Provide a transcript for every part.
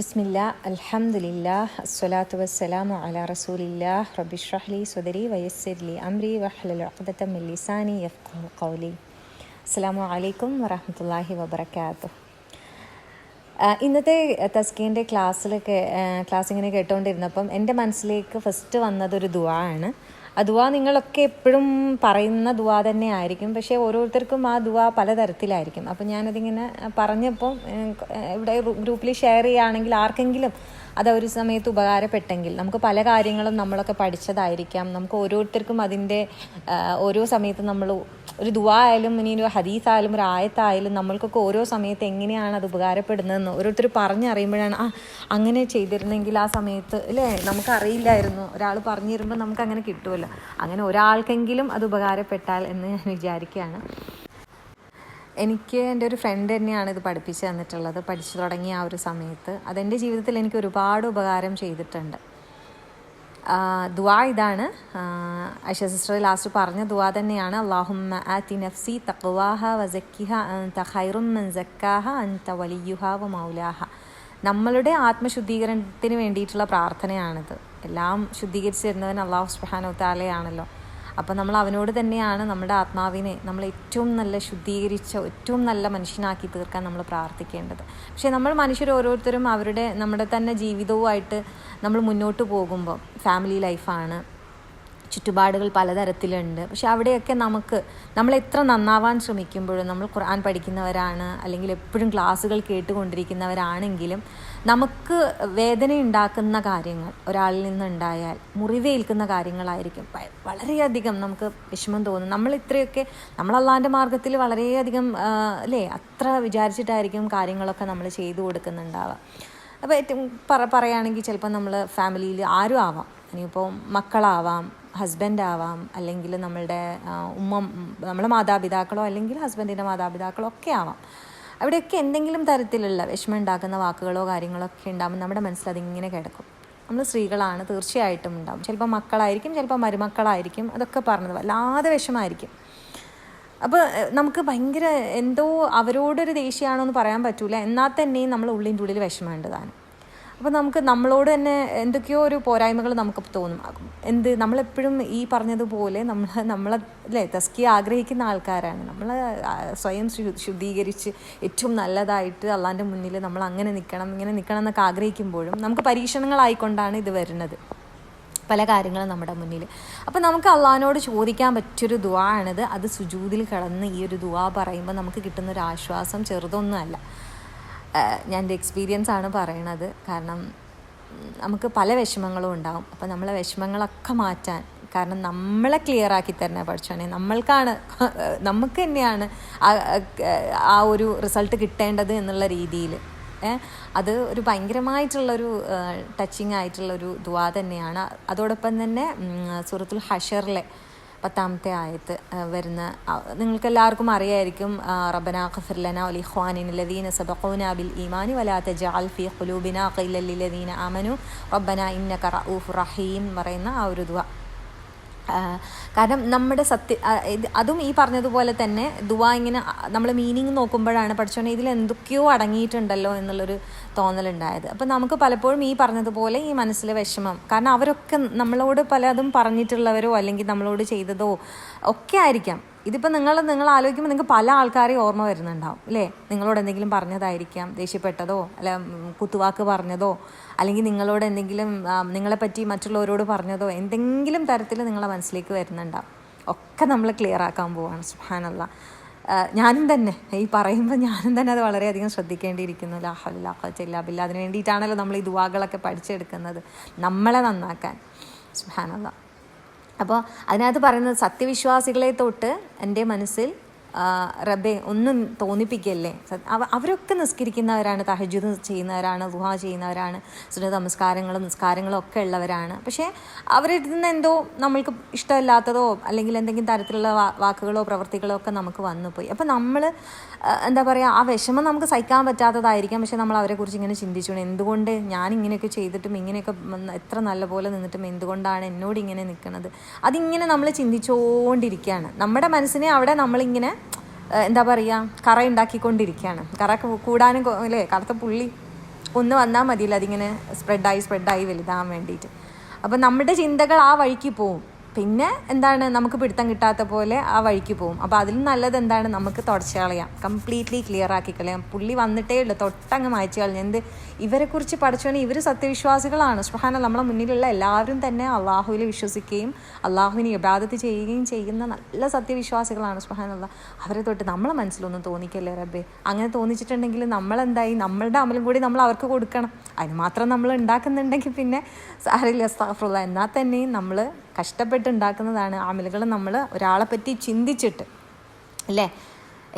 ബിസ്മില്ലാ അൽഹംദുലില്ലാ അസ്സലാത്തു വസ്സലാമു അലാ റസൂലില്ലാ റബ്ബി ഇശ്റഹ് ലി സ്വദരി വയസ്സിർ ലി അംരി വഹ്ലുൽ ഉഖ്ദത മിൻ ലിസാനി യഫ്ഖഹു ഖൗലി. അസ്സലാമു അലൈക്കും വറഹ്മത്തുള്ളാഹി വബറകാതുഹു. ഇന്നത്തെ തസ്കീൻ്റെ ക്ലാസ് ഇങ്ങനെ കേട്ടുകൊണ്ടിരുന്നപ്പം എൻ്റെ മനസ്സിലേക്ക് ഫസ്റ്റ് വന്നതൊരു ദുആ ആണ്. ആ ദുആ നിങ്ങളൊക്കെ എപ്പോഴും പറയുന്ന ദുആ തന്നെ ആയിരിക്കും, പക്ഷേ ഓരോരുത്തർക്കും ആ ദുആ പലതരത്തിലായിരിക്കും. അപ്പം ഞാനതിങ്ങനെ പറഞ്ഞപ്പം ഇവിടെ ഗ്രൂപ്പിൽ ഷെയർ ചെയ്യുകയാണെങ്കിൽ ആർക്കെങ്കിലും അത് ഒരു സമയത്ത് ഉപകാരപ്പെട്ടെങ്കിൽ, നമുക്ക് പല കാര്യങ്ങളും നമ്മളൊക്കെ പഠിച്ചതായിരിക്കാം, നമുക്ക് ഓരോരുത്തർക്കും അതിൻ്റെ ഓരോ സമയത്ത് നമ്മൾ ഒരു ദുആ ആയാലും ഇനി ഒരു ഹദീസായാലും ഒരു ആയത്തായാലും നമ്മൾക്കൊക്കെ ഓരോ സമയത്ത് എങ്ങനെയാണ് അത് ഉപകാരപ്പെടുന്നതെന്ന് ഓരോരുത്തർ പറഞ്ഞറിയുമ്പോഴാണ് അങ്ങനെ ചെയ്തിരുന്നെങ്കിൽ ആ സമയത്ത് അല്ലേ നമുക്കറിയില്ലായിരുന്നു, ഒരാൾ പറഞ്ഞു തരുമ്പോൾ നമുക്ക് അങ്ങനെ കിട്ടുമല്ലോ. അങ്ങനെ ഒരാൾക്കെങ്കിലും അത് ഉപകാരപ്പെട്ടാൽ എന്ന് ഞാൻ വിചാരിക്കുകയാണ്. എനിക്ക് എൻ്റെ ഒരു ഫ്രണ്ട് തന്നെയാണ് ഇത് പഠിപ്പിച്ച് തന്നിട്ടുള്ളത്. പഠിച്ചു തുടങ്ങിയ ആ ഒരു സമയത്ത് അതെൻ്റെ ജീവിതത്തിൽ എനിക്ക് ഒരുപാട് ഉപകാരം ചെയ്തിട്ടുണ്ട്. ദുആ ഇതാണ്, ഐഷ സിസ്റ്റർ ലാസ്റ്റ് പറഞ്ഞ ദുആ തന്നെയാണ്. അല്ലാഹുമ്മ ആതി നഫ്സി തഖ്വാഹ വസക്കിഹ അൻത ഖൈറും മൻ സക്കാഹ അൻത വലിയുഹ വ മൗലാഹ. നമ്മളുടെ ആത്മശുദ്ധീകരണത്തിന് വേണ്ടിയിട്ടുള്ള പ്രാർത്ഥനയാണിത്. എല്ലാം ശുദ്ധീകരിച്ച് തരുന്നവൻ അല്ലാഹു സുബ്ഹാനഹു വ തആലയാണല്ലോ. അപ്പോൾ നമ്മൾ അവനോട് തന്നെയാണ് നമ്മുടെ ആത്മാവിനെ നമ്മൾ ഏറ്റവും നല്ല ശുദ്ധീകരിച്ച ഏറ്റവും നല്ല മനുഷ്യനാക്കി തീർക്കാൻ നമ്മൾ പ്രാർത്ഥിക്കേണ്ടത്. പക്ഷേ നമ്മൾ മനുഷ്യർ ഓരോരുത്തരും നമ്മുടെ തന്നെ ജീവിതവുമായിട്ട് നമ്മൾ മുന്നോട്ട് പോകുമ്പോൾ ഫാമിലി ലൈഫാണ്, ചുറ്റുപാടുകൾ പലതരത്തിലുണ്ട്. പക്ഷെ അവിടെയൊക്കെ നമ്മൾ എത്ര നന്നാവാൻ ശ്രമിക്കുമ്പോഴും, നമ്മൾ ഖുർആൻ പഠിക്കുന്നവരാണ് അല്ലെങ്കിൽ എപ്പോഴും ക്ലാസ്സുകൾ കേട്ടുകൊണ്ടിരിക്കുന്നവരാണെങ്കിലും നമുക്ക് വേദനയുണ്ടാക്കുന്ന കാര്യങ്ങൾ ഒരാളിൽ നിന്നുണ്ടായാൽ മുറിവേൽക്കുന്ന കാര്യങ്ങളായിരിക്കും വളരെയധികം നമുക്ക് വിഷമം തോന്നും. നമ്മൾ അള്ളാൻ്റെ മാർഗത്തിൽ വളരെയധികം അല്ലേ അത്ര വിചാരിച്ചിട്ടായിരിക്കും കാര്യങ്ങളൊക്കെ നമ്മൾ ചെയ്തു കൊടുക്കുന്നുണ്ടാവുക. അപ്പോൾ ഏറ്റവും പറയുകയാണെങ്കിൽ ചിലപ്പോൾ നമ്മൾ ഫാമിലിയിൽ ആരും ആവാം, ഇനിയിപ്പോൾ മക്കളാവാം, ഹസ്ബൻഡാവാം, അല്ലെങ്കിൽ നമ്മളെ മാതാപിതാക്കളോ അല്ലെങ്കിൽ ഹസ്ബൻഡിൻ്റെ മാതാപിതാക്കളോ ഒക്കെ ആവാം. അവിടെയൊക്കെ എന്തെങ്കിലും തരത്തിലുള്ള വിഷമം ഉണ്ടാക്കുന്ന വാക്കുകളോ കാര്യങ്ങളോ ഒക്കെ ഉണ്ടാകുമ്പോൾ നമ്മുടെ മനസ്സിൽ അതിങ്ങനെ കിടക്കും. നമ്മൾ സ്ത്രീകളാണ്, തീർച്ചയായിട്ടും ഉണ്ടാവും. ചിലപ്പോൾ മക്കളായിരിക്കും, ചിലപ്പോൾ മരുമക്കളായിരിക്കും, അതൊക്കെ പറഞ്ഞത് വല്ലാതെ വിഷമമായിരിക്കും. അപ്പോൾ നമുക്ക് ഭയങ്കര എന്തോ അവരോടൊരു ദേഷ്യമാണോ എന്ന് പറയാൻ പറ്റൂല, എന്നാൽ തന്നെയും നമ്മൾ ഉള്ളിൻ്റെ ഉള്ളിൽ വിഷമമുണ്ടതാണ്. അപ്പോൾ നമ്മളോട് തന്നെ എന്തൊക്കെയോ ഒരു പോരായ്മകൾ നമുക്ക് തോന്നും. നമ്മളെപ്പോഴും ഈ പറഞ്ഞതുപോലെ നമ്മളല്ലേ തസ്കിയ ആഗ്രഹിക്കുന്ന ആൾക്കാരാണ്. നമ്മൾ സ്വയം ശുദ്ധീകരിച്ച് ഏറ്റവും നല്ലതായിട്ട് അള്ളാൻ്റെ മുന്നിൽ നമ്മൾ അങ്ങനെ നിൽക്കണം ഇങ്ങനെ നിൽക്കണം എന്നൊക്കെ ആഗ്രഹിക്കുമ്പോഴും നമുക്ക് പരീക്ഷണങ്ങളായിക്കൊണ്ടാണ് ഇത് വരുന്നത്, പല കാര്യങ്ങളും നമ്മുടെ മുന്നിൽ. അപ്പോൾ നമുക്ക് അള്ളാഹിനോട് ചോദിക്കാൻ പറ്റിയൊരു ദുആ ആണിത്. അത് സുജൂദിൽ കിടന്ന് ഈ ഒരു ദുആ പറയുമ്പോൾ നമുക്ക് കിട്ടുന്നൊരു ആശ്വാസം ചെറുതൊന്നുമല്ല. ഞാൻ എൻ്റെ എക്സ്പീരിയൻസ് ആണ് പറയണത്. കാരണം നമുക്ക് പല വിഷമങ്ങളും ഉണ്ടാവും. അപ്പോൾ നമ്മളെ വിഷമങ്ങളൊക്കെ മാറ്റാൻ, കാരണം നമ്മളെ ക്ലിയർ ആക്കി തരണേ പഠിച്ചോനെ, നമുക്ക് തന്നെയാണ് ആ ഒരു റിസൾട്ട് കിട്ടേണ്ടത് എന്നുള്ള രീതിയിൽ അത് ഒരു ഭയങ്കരമായിട്ടുള്ളൊരു ടച്ചിങ് ആയിട്ടുള്ളൊരു ദുആ തന്നെയാണ്. അതോടൊപ്പം തന്നെ സൂറത്തുൽ ഹഷറിലെ 10ാമത്തെ ആയത്ത് വരുന്ന, നിങ്ങൾക്കെല്ലാവർക്കും അറിയായിരിക്കും, റബ്ബനാ ഗ്ഫിർ ലനാ വലിഖ്വാനിന ലദീന സബഖൂനാ ബിൽ ഈമാനി വലാ തജഅൽ ഫീ ഖുലൂബിനാ ഖില്ലൽ ലില്ലദീന ആമനു റബ്ബനാ ഇന്നക റഊഫുർ റഹീം പറയുന്ന ആ ഒരു ദുആ. കാരണം നമ്മുടെ അതും ഈ പറഞ്ഞതുപോലെ തന്നെ ദുആ ഇങ്ങനെ നമ്മൾ മീനിങ് നോക്കുമ്പോഴാണ് പഠിച്ചോനെ ഇതിൽ എന്തൊക്കെയോ അടങ്ങിയിട്ടുണ്ടല്ലോ എന്നുള്ളൊരു തോന്നലുണ്ടായത്. അപ്പം നമുക്ക് പലപ്പോഴും ഈ പറഞ്ഞതുപോലെ ഈ മനസ്സിലെ വിഷമം, കാരണം അവരൊക്കെ നമ്മളോട് പലതും പറഞ്ഞിട്ടുള്ളവരോ അല്ലെങ്കിൽ നമ്മളോട് ചെയ്തതോ ഒക്കെ ആയിരിക്കാം. ഇതിപ്പോൾ നിങ്ങൾ ആലോചിക്കുമ്പോൾ നിങ്ങൾക്ക് പല ആൾക്കാരെയും ഓർമ്മ വരുന്നുണ്ടാവും അല്ലേ. നിങ്ങളോട് എന്തെങ്കിലും പറഞ്ഞതായിരിക്കാം, ദേഷ്യപ്പെട്ടതോ അല്ല കുത്തുവാക്ക് പറഞ്ഞതോ, അല്ലെങ്കിൽ നിങ്ങളോട് എന്തെങ്കിലും നിങ്ങളെപ്പറ്റി മറ്റുള്ളവരോട് പറഞ്ഞതോ എന്തെങ്കിലും തരത്തിൽ നിങ്ങളെ മനസ്സിലേക്ക് വരുന്നുണ്ടാവും. ഒക്കെ നമ്മൾ ക്ലിയർ ആക്കാൻ പോവാണ്. സുബ്ഹാനല്ലാഹ്. ഞാനും തന്നെ ഈ പറയുമ്പോൾ ഞാനും തന്നെ അത് വളരെയധികം ശ്രദ്ധിക്കേണ്ടിയിരിക്കുന്നു. ലാ ഹൗല വലാ ഖുവത ഇല്ലാ ബില്ലാഹ്. അതിന് വേണ്ടിയിട്ടാണല്ലോ നമ്മൾ ഈ ദുആകളൊക്കെ പഠിച്ചെടുക്കുന്നത്, നമ്മളെ നന്നാക്കാൻ. സുബ്ഹാനല്ലാഹ്. അപ്പോൾ അതിനകത്ത് പറയുന്നത് സത്യവിശ്വാസികളെ തൊട്ട് എൻ്റെ മനസ്സിൽ റബ്ബേ ഒന്നും തോന്നിപ്പിക്കല്ലേ. അവരൊക്കെ നിസ്കരിക്കുന്നവരാണ്, തഹജ്ജുദ് ചെയ്യുന്നവരാണ്, ദുആ ചെയ്യുന്നവരാണ്, സുന്നത്ത് നിസ്കാരങ്ങളും ഒക്കെ ഉള്ളവരാണ്. പക്ഷേ അവരിൽ നിന്ന് എന്തോ നമ്മൾക്ക് ഇഷ്ടമില്ലാത്തതോ അല്ലെങ്കിൽ എന്തെങ്കിലും തരത്തിലുള്ള വാക്കുകളോ പ്രവൃത്തികളോ ഒക്കെ നമുക്ക് വന്നുപോയി. അപ്പോൾ നമ്മൾ എന്താ പറയുക, ആ വിഷമം നമുക്ക് സഹിക്കാൻ പറ്റാത്തതായിരിക്കാം. പക്ഷെ നമ്മൾ അവരെക്കുറിച്ച് ഇങ്ങനെ ചിന്തിച്ചു, എന്തുകൊണ്ട് ഞാൻ ഇങ്ങനെയൊക്കെ ചെയ്തിട്ടും ഇങ്ങനെയൊക്കെ എത്ര നല്ല പോലെ നിന്നിട്ടും എന്തുകൊണ്ടാണ് എന്നോട് ഇങ്ങനെ നിൽക്കുന്നത്, അതിങ്ങനെ നമ്മൾ ചിന്തിച്ചുകൊണ്ടിരിക്കുകയാണ്. നമ്മുടെ മനസ്സിനെ അവിടെ നമ്മളിങ്ങനെ എന്താ പറയുക കറ ഉണ്ടാക്കിക്കൊണ്ടിരിക്കുകയാണ്. കറ കൂടാനും അല്ലേ, കറുത്ത പുള്ളി ഒന്ന് വന്നാൽ മതിയില്ല അതിങ്ങനെ സ്പ്രെഡായി വലുതാകാൻ വേണ്ടിയിട്ട്. അപ്പം നമ്മുടെ ചിന്തകൾ ആ വഴിക്ക് പോവും. പിന്നെ എന്താണ്, നമുക്ക് പിടുത്തം കിട്ടാത്ത പോലെ ആ വഴിക്ക് പോകും. അപ്പോൾ അതിലും നല്ലത് എന്താണ്, നമുക്ക് തുടച്ച് കളയാം, കംപ്ലീറ്റ്ലി ക്ലിയർ ആക്കി കളയാം. പുള്ളി വന്നിട്ടേ ഉള്ളൂ, തൊട്ടങ്ങ് മായ്ച്ചു കളഞ്ഞ്. ഇവരെക്കുറിച്ച് പഠിച്ചോണേ, ഇവർ സത്യവിശ്വാസികളാണ്. സുബ്ഹാനല്ലാഹ്, നമ്മളെ മുന്നിലുള്ള എല്ലാവരും തന്നെ അള്ളാഹുവിൽ വിശ്വസിക്കുകയും അള്ളാഹുവിനെ ഇബാദത്ത് ചെയ്യുകയും ചെയ്യുന്ന നല്ല സത്യവിശ്വാസികളാണ്. സുബ്ഹാനല്ലാഹ്, അവരെ തൊട്ട് നമ്മളെ മനസ്സിലൊന്നും തോന്നിക്കല്ലേ റബ്ബേ. അങ്ങനെ തോന്നിച്ചിട്ടുണ്ടെങ്കിൽ നമ്മളെന്തായി, നമ്മളുടെ അമലും കൂടി നമ്മൾ അവർക്ക് കൊടുക്കണം. അതിന് മാത്രം നമ്മൾ ഉണ്ടാക്കുന്നുണ്ടെങ്കിൽ പിന്നെ സാരമില്ല, അസ്തഗ്ഫിറുല്ലാഹ്. എന്നാൽ തന്നെയും നമ്മൾ കഷ്ടപ്പെട്ടുണ്ടാക്കുന്നതാണ് അമലുകൾ. നമ്മൾ ഒരാളെ പറ്റി ചിന്തിച്ചിട്ട് അല്ലേ,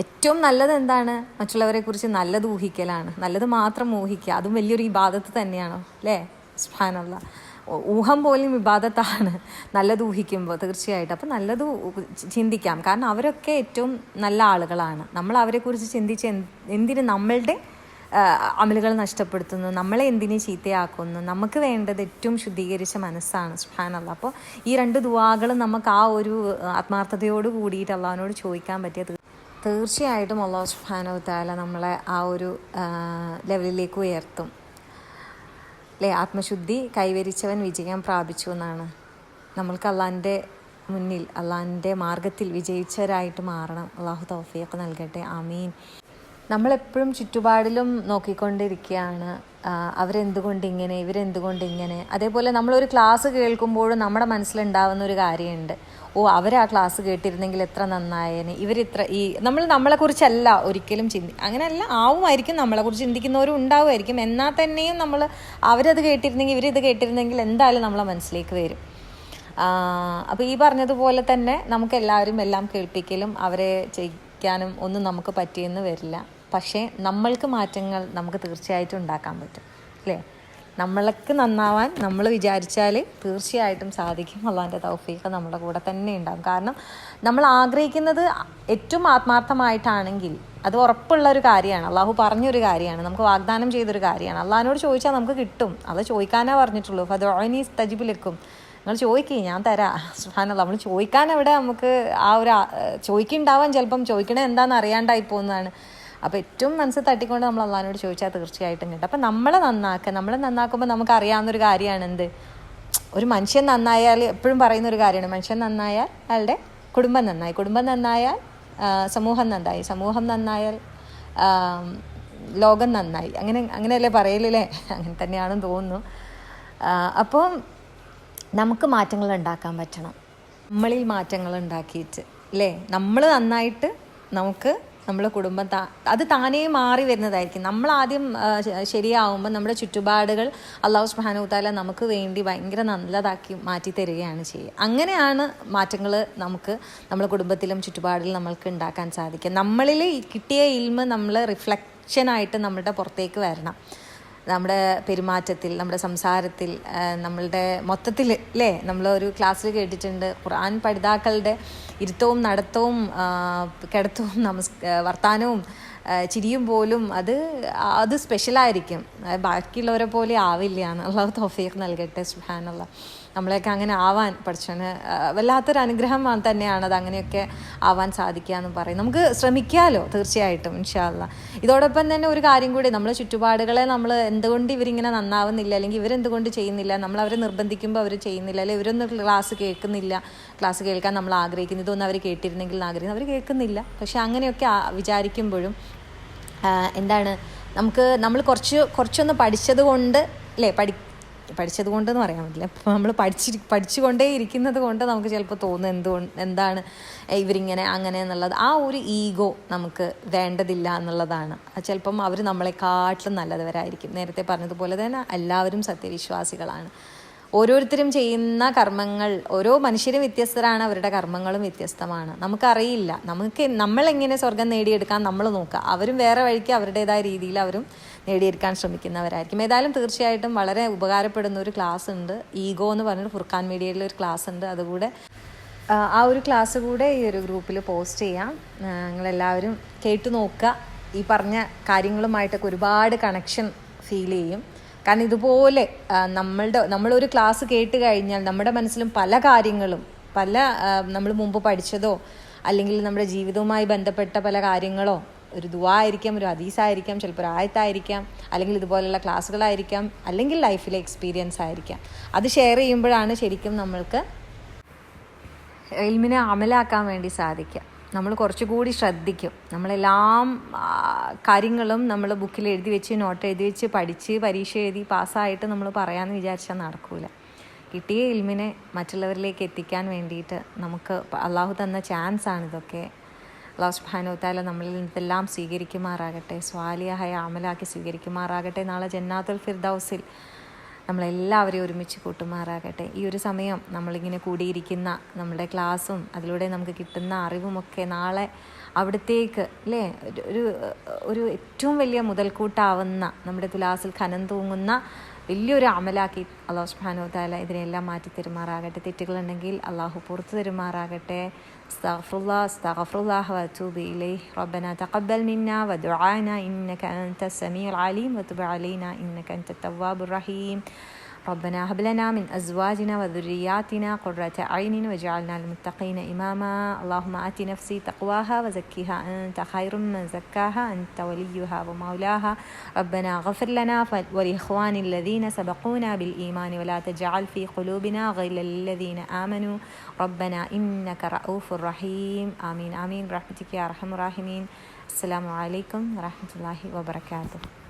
ഏറ്റവും നല്ലത് എന്താണ്, മറ്റുള്ളവരെ കുറിച്ച് നല്ലത് ഊഹിക്കലാണ്. നല്ലത് മാത്രം ഊഹിക്കുക, അതും വലിയൊരു ഇബാദത്ത് തന്നെയാണോ അല്ലേ. സുബ്ഹാനല്ലാഹ്, ഊഹം പോലും ഇബാദത്താണ് നല്ലത് ഊഹിക്കുമ്പോൾ, തീർച്ചയായിട്ടും. അപ്പം നല്ലത് ചിന്തിക്കാം, കാരണം അവരൊക്കെ ഏറ്റവും നല്ല ആളുകളാണ്. നമ്മൾ അവരെക്കുറിച്ച് ചിന്തിച്ച് എന്തിന് നമ്മളുടെ അമലുകൾ നഷ്ടപ്പെടുത്തുന്നു, നമ്മളെ എന്തിനു ചീത്തയാക്കുന്നു. നമുക്ക് വേണ്ടത് ഏറ്റവും ശുദ്ധീകരിച്ച മനസ്സാണ്. സുബ്ഹാനല്ലാഹ്. അപ്പോൾ ഈ 2 ദുആകളും നമുക്ക് ആ ഒരു ആത്മാർത്ഥതയോട് കൂടിയിട്ട് അള്ളാഹുവിനോട് ചോദിക്കാൻ പറ്റിയ, തീർച്ചയായിട്ടും അള്ളാഹു സുബ്ഹാനഹു വ തആല നമ്മളെ ആ ഒരു ലെവലിലേക്ക് ഉയർത്തും അല്ലേ. ആത്മശുദ്ധി കൈവരിച്ചവൻ വിജയം പ്രാപിച്ചു എന്നാണ്. നമ്മൾക്ക് അള്ളാഹിൻ്റെ മുന്നിൽ, അള്ളാഹിൻ്റെ മാർഗത്തിൽ വിജയിച്ചവരായിട്ട് മാറണം. അള്ളാഹു തൗഫീഖ് നൽകട്ടെ, ആമീൻ. നമ്മളെപ്പോഴും ചുറ്റുപാടിലും നോക്കിക്കൊണ്ടിരിക്കുകയാണ്, അവരെന്തുകൊണ്ട് ഇങ്ങനെ, ഇവരെന്തുകൊണ്ട് ഇങ്ങനെ. അതേപോലെ നമ്മളൊരു ക്ലാസ് കേൾക്കുമ്പോഴും നമ്മുടെ മനസ്സിലുണ്ടാവുന്ന ഒരു കാര്യമുണ്ട്, അവർ ആ ക്ലാസ് കേട്ടിരുന്നെങ്കിൽ എത്ര നന്നായേനെ, നമ്മളെക്കുറിച്ചല്ല ഒരിക്കലും അങ്ങനെയല്ല ആവുമായിരിക്കും, നമ്മളെക്കുറിച്ച് ചിന്തിക്കുന്നവരും ഉണ്ടാവുമായിരിക്കും. എന്നാൽ തന്നെയും അവരത് കേട്ടിരുന്നെങ്കിൽ, ഇവരിത് കേട്ടിരുന്നെങ്കിൽ എന്തായാലും നമ്മളെ മനസ്സിലേക്ക് വരും. അപ്പോൾ ഈ പറഞ്ഞതുപോലെ തന്നെ നമുക്ക് എല്ലാവരും എല്ലാം കേൾപ്പിക്കലും അവരെ ചെയ്യിക്കാനും ഒന്നും നമുക്ക് പറ്റിയെന്ന് വരില്ല. പക്ഷേ നമ്മൾക്ക് മാറ്റങ്ങൾ നമുക്ക് തീർച്ചയായിട്ടും ഉണ്ടാക്കാൻ പറ്റും അല്ലേ. നമ്മൾക്ക് നന്നാവാൻ നമ്മൾ വിചാരിച്ചാൽ തീർച്ചയായിട്ടും സാധിക്കും. അള്ളാഹിൻ്റെ തൗഫീഖ് നമ്മുടെ കൂടെ തന്നെ ഉണ്ടാകും. കാരണം നമ്മൾ ആഗ്രഹിക്കുന്നത് ഏറ്റവും ആത്മാർത്ഥമായിട്ടാണെങ്കിൽ അത് ഉറപ്പുള്ളൊരു കാര്യമാണ്, അള്ളാഹു പറഞ്ഞൊരു കാര്യമാണ്, നമുക്ക് വാഗ്ദാനം ചെയ്തൊരു കാര്യമാണ്. അള്ളാഹിനോട് ചോദിച്ചാൽ നമുക്ക് കിട്ടും, അത് ചോദിക്കാനേ പറഞ്ഞിട്ടുള്ളൂ. ഫദ്ഉനി അസ്തജിബ് ലക്കും, നിങ്ങൾ ചോദിക്കുക ഞാൻ തരാം. സുബ്ഹാനല്ലാഹ്, നമ്മൾ ചോദിക്കാൻ എവിടെ നമുക്ക് ആ ഒരു ചോദിക്കുന്നുണ്ടാവാൻ, ചിലപ്പം ചോദിക്കണത് എന്താണെന്ന് അറിയാണ്ടായി പോകുന്നതാണ്. അപ്പോൾ ഏറ്റവും മനസ്സിൽ തട്ടിക്കൊണ്ട് നമ്മൾ അള്ളാഹിനോട് ചോദിച്ചാൽ തീർച്ചയായിട്ടും കിട്ടും. അപ്പം നമ്മളെ നന്നാക്കുമ്പോൾ നമുക്കറിയാവുന്നൊരു കാര്യമാണ് എന്ത്, ഒരു മനുഷ്യൻ നന്നായാൽ, എപ്പോഴും പറയുന്നൊരു കാര്യമാണ്, മനുഷ്യൻ നന്നായാൽ അയാളുടെ കുടുംബം നന്നായി, കുടുംബം നന്നായാൽ സമൂഹം നന്നായി, സമൂഹം നന്നായാൽ ലോകം നന്നായി. അങ്ങനെയല്ലേ പറയലല്ലേ, അങ്ങനെ തന്നെയാണെന്ന് തോന്നുന്നു. അപ്പോൾ നമുക്ക് മാറ്റങ്ങൾ ഉണ്ടാക്കാൻ പറ്റണം, നമ്മളിൽ മാറ്റങ്ങൾ ഉണ്ടാക്കിയിട്ട് അല്ലേ. നമ്മൾ നന്നായിട്ട് നമുക്ക് നമ്മളെ കുടുംബം അത് താനേ മാറി വരുന്നതായിരിക്കും. നമ്മളാദ്യം ശരിയാവുമ്പോൾ നമ്മുടെ ചുറ്റുപാടുകൾ അല്ലാഹു സുബ്ഹാനഹു വ തആല നമുക്ക് വേണ്ടി ഭയങ്കര നല്ലതാക്കി മാറ്റി തരികയാണ് ചെയ്യുക. അങ്ങനെയാണ് മാറ്റങ്ങൾ നമുക്ക് നമ്മുടെ കുടുംബത്തിലും ചുറ്റുപാടിലും നമ്മൾക്ക് ഉണ്ടാക്കാൻ സാധിക്കുക. നമ്മളിൽ കിട്ടിയ ഇൽമ് നമ്മൾ റിഫ്ലക്ഷനായിട്ട് നമ്മളുടെ പുറത്തേക്ക് വരണം. നമ്മുടെ പെരുമാറ്റത്തിൽ, നമ്മുടെ സംസാരത്തിൽ, നമ്മളുടെ മൊത്തത്തിൽ അല്ലേ. നമ്മളൊരു ക്ലാസ്സിൽ കേട്ടിട്ടുണ്ട്, ഖുർആൻ പഠിതാക്കളുടെ ഇരുത്തവും നടത്തവും കിടത്തവും വർത്താനവും ചിരിയും പോലും അത് സ്പെഷ്യലായിരിക്കും, ബാക്കിയുള്ളവരെ പോലെ ആവില്ല എന്ന്. അള്ളാഹു തൗഫീഖ് നൽകട്ടെ. സുബ്ഹാനല്ലാഹ്, നമ്മളെയൊക്കെ അങ്ങനെ ആവാൻ പഠിച്ചവന് വല്ലാത്തൊരു അനുഗ്രഹം തന്നെയാണ് അത്, അങ്ങനെയൊക്കെ ആവാൻ സാധിക്കുക എന്ന് പറയും. നമുക്ക് ശ്രമിക്കാമല്ലോ തീർച്ചയായിട്ടും ഇൻഷാ അല്ലാഹ്. ഇതോടൊപ്പം തന്നെ ഒരു കാര്യം കൂടി, നമ്മളെ ചുറ്റുപാടുകളെ നമ്മൾ എന്തുകൊണ്ട് ഇവരിങ്ങനെ നന്നാവുന്നില്ല, അല്ലെങ്കിൽ ഇവരെന്തുകൊണ്ട് ചെയ്യുന്നില്ല, നമ്മളവരെ നിർബന്ധിക്കുമ്പോൾ അവർ ചെയ്യുന്നില്ല, അല്ലെങ്കിൽ ഇവരൊന്നും ക്ലാസ് കേൾക്കാൻ നമ്മൾ ആഗ്രഹിക്കുന്നു, ഇതൊന്നും അവർ കേട്ടിരുന്നെങ്കിൽ ആഗ്രഹിക്കുന്നു, അവർ കേൾക്കുന്നില്ല. പക്ഷെ അങ്ങനെയൊക്കെ വിചാരിക്കുമ്പോഴും എന്താണ്, നമ്മൾ കുറച്ചൊന്ന് പഠിച്ചത് കൊണ്ട് അല്ലേ, പഠിച്ചത് കൊണ്ടെന്ന് പറയാൻ പറ്റില്ല, ഇപ്പോൾ നമ്മൾ പഠിച്ചുകൊണ്ടേ ഇരിക്കുന്നത് കൊണ്ട് നമുക്ക് ചിലപ്പോൾ തോന്നും എന്താണ് ഇവരിങ്ങനെ അങ്ങനെ എന്നുള്ളത്. ആ ഒരു ഈഗോ നമുക്ക് വേണ്ടതില്ല എന്നുള്ളതാണ്. ചിലപ്പം അവർ നമ്മളെക്കാട്ടിലും നല്ലവരായിരിക്കും. നേരത്തെ പറഞ്ഞതുപോലെ തന്നെ എല്ലാവരും സത്യവിശ്വാസികളാണ്. ഓരോരുത്തരും ചെയ്യുന്ന കർമ്മങ്ങൾ, ഓരോ മനുഷ്യരും വ്യത്യസ്തരാണ്, അവരുടെ കർമ്മങ്ങളും വ്യത്യസ്തമാണ്. നമുക്കറിയില്ല, നമ്മളെങ്ങനെ സ്വർഗം നേടിയെടുക്കാൻ നമ്മൾ നോക്കുക. അവരും വേറെ വഴിക്ക് അവരുടേതായ രീതിയിൽ അവരും നേടിയെടുക്കാൻ ശ്രമിക്കുന്നവരായിരിക്കും. ഏതായാലും തീർച്ചയായിട്ടും വളരെ ഉപകാരപ്പെടുന്ന ഒരു ക്ലാസ് ഉണ്ട്, ഈഗോ എന്ന് പറഞ്ഞിട്ട് ഫുർഖാൻ മീഡിയയിലൊരു ക്ലാസ് ഉണ്ട്. അതുകൂടെ ആ ഒരു ക്ലാസ് കൂടെ ഈ ഒരു ഗ്രൂപ്പിൽ പോസ്റ്റ് ചെയ്യാം, നിങ്ങളെല്ലാവരും കേട്ടു നോക്കുക. ഈ പറഞ്ഞ കാര്യങ്ങളുമായിട്ടൊക്കെ ഒരുപാട് കണക്ഷൻ ഫീൽ ചെയ്യും. കാരണം ഇതുപോലെ നമ്മളൊരു ക്ലാസ് കേട്ട് കഴിഞ്ഞാൽ നമ്മുടെ മനസ്സിലും പല കാര്യങ്ങളും, നമ്മൾ മുമ്പ് പഠിച്ചതോ അല്ലെങ്കിൽ നമ്മുടെ ജീവിതവുമായി ബന്ധപ്പെട്ട പല കാര്യങ്ങളോ ഒരു ദുആ ആയിരിക്കാം, ഒരു ഹദീസായിരിക്കാം, ചിലപ്പോൾ ഒരു ആയത്തായിരിക്കാം, അല്ലെങ്കിൽ ഇതുപോലുള്ള ക്ലാസ്സുകളായിരിക്കാം, അല്ലെങ്കിൽ ലൈഫിലെ എക്സ്പീരിയൻസ് ആയിരിക്കാം. അത് ഷെയർ ചെയ്യുമ്പോഴാണ് ശരിക്കും നമ്മൾക്ക് ഇൽമിനെ അമലാക്കാൻ വേണ്ടി സാധിക്കുക. നമ്മൾ കുറച്ചുകൂടി ശ്രദ്ധിക്കും. നമ്മളെല്ലാം കാര്യങ്ങളും നമ്മൾ ബുക്കിൽ എഴുതി വെച്ച്, നോട്ട് എഴുതി വെച്ച്, പഠിച്ച് പരീക്ഷ എഴുതി പാസ്സായിട്ട് നമ്മൾ പറയാമെന്ന് വിചാരിച്ചാൽ നടക്കില്ല. കിട്ടിയ ഇൽമിനെ മറ്റുള്ളവരിലേക്ക് എത്തിക്കാൻ വേണ്ടിയിട്ട് നമുക്ക് അള്ളാഹു തന്ന ചാൻസാണ് ഇതൊക്കെ. അള്ളാഹു സുബ്ഹാനഹു വ തആല നമ്മളിൽ നിന്നെല്ലാം സ്വീകരിക്കുമാറാകട്ടെ, സ്വാലിഹായ അമലാക്കി സ്വീകരിക്കുമാറാകട്ടെ. നാളെ ജന്നാത്തുൽ ഫിർദൗസിൽ നമ്മളെല്ലാവരെയും ഒരുമിച്ച് കൂട്ടുമാറാകട്ടെ. ഈ ഒരു സമയം നമ്മളിങ്ങനെ കൂടിയിരിക്കുന്ന നമ്മുടെ ക്ലാസ്സും അതിലൂടെ നമുക്ക് കിട്ടുന്ന അറിവുമൊക്കെ നാളെ അവിടത്തേക്ക് അല്ലേ ഒരു ഏറ്റവും വലിയ മുതൽക്കൂട്ടാവുന്ന, നമ്മുടെ തുലാസിൽ ഖനം തൂങ്ങുന്ന വലിയൊരു അമലാക്കി അള്ളാഹു സുബ്ഹാനഹു വ തആല ഇതിനെല്ലാം മാറ്റി തരുമാറാകട്ടെ. തെറ്റുകളുണ്ടെങ്കിൽ അള്ളാഹു പുറത്തു തരുമാറാകട്ടെ. അസ്തഗ്ഫിറുല്ലാഹ വഅതൂബു ഇലൈഹി. റബ്ബനാ തഖബ്ബൽ മിന്നാ വദുആനാ ഇന്നക അൻതസ് സമീഉൽ അലീം വതുബ് അലൈനാ ഇന്നക അൻതത് തവ്വാബുർ റഹീം. ربنا هب لنا من أزواجنا وذرياتنا قرة أعين واجعلنا للمتقين إماما. اللهم آت نفسي تقواها وزكها أنت خير من زكاها أنت وليها ومولاها. ربنا اغفر لنا ولإخواننا الذين سبقونا بالإيمان ولا تجعل في قلوبنا غلا للذين آمنوا ربنا إنك رؤوف رحيم. آمين آمين برحمتك يا أرحم الراحمين. السلام عليكم ورحمة الله وبركاته.